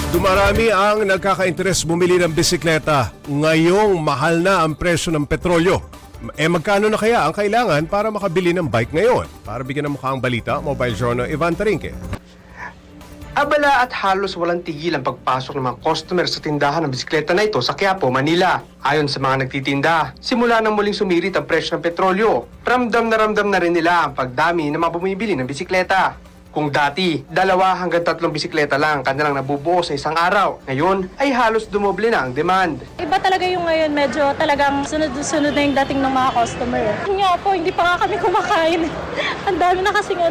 Dumarami ang nagkaka-interes bumili ng bisikleta. Ngayong mahal na ang presyo ng petrolyo. Magkano na kaya ang kailangan para makabili ng bike ngayon? Para bigyan ng mukha ang balita, Mobile Journal, Ivan Tarinque. Abala at halos walang tigil ang pagpasok ng mga customer sa tindahan ng bisikleta na ito sa Quiapo, Manila. Ayon sa mga nagtitinda, simula nang muling sumirit ang presyo ng petrolyo, ramdam na rin nila ang pagdami ng mga bumibili ng bisikleta. Kung dati, 2 hanggang 3 bisikleta lang kanilang nabubuo sa isang araw, ngayon ay halos dumoble na ang demand. Iba talaga yung ngayon, medyo talagang sunod-sunod na yung dating ng mga customer. Yun nga po, hindi pa nga kami kumakain. Ang dami na kasing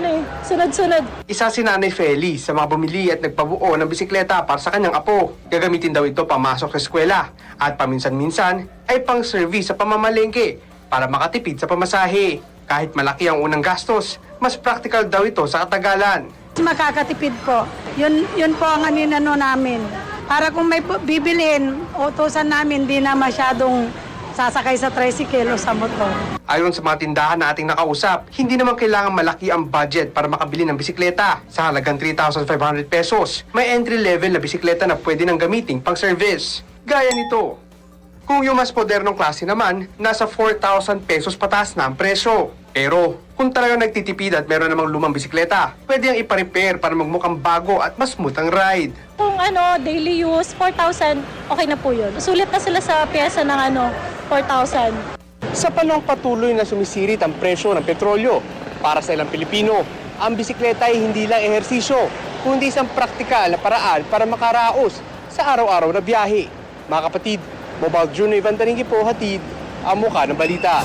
sunod-sunod. Isa si Nanay Feli sa mga bumili at nagpabuo ng bisikleta para sa kanyang apo. Gagamitin daw ito pamasok sa eskwela at paminsan-minsan ay pang-service sa pamamalengke para makatipid sa pamasahe. Kahit malaki ang unang gastos, mas practical daw ito sa katagalan. Makakatipid po. Yun po ang namin. Para kung may bibilin, utusan namin, di na masyadong sasakay sa tricycle o sa motor. Ayon sa mga tindahan na ating nakausap, hindi naman kailangan malaki ang budget para makabili ng bisikleta. Sa halagang 3,500 pesos, may entry-level na bisikleta na pwede nang gamitin pang service. Gaya nito. Kung yung mas modernong klase naman, nasa 4,000 pesos pataas na ang presyo. Pero kung talagang nagtitipid at meron namang lumang bisikleta, pwede ang ipa-repair para magmukhang bago at mas smooth ang ride. Kung daily use, 4,000, okay na po yun. Sulit na sila sa pyesa ng 4,000. Sa panahong patuloy na sumisirit ang presyo ng petrolyo, para sa ilang Pilipino, ang bisikleta ay hindi lang ehersisyo, kundi isang praktikal na paraan para makaraos sa araw-araw na biyahe. Mga kapatid, Mobile Journal, Ivan Tarinque po, hatid ang mukha ng balita.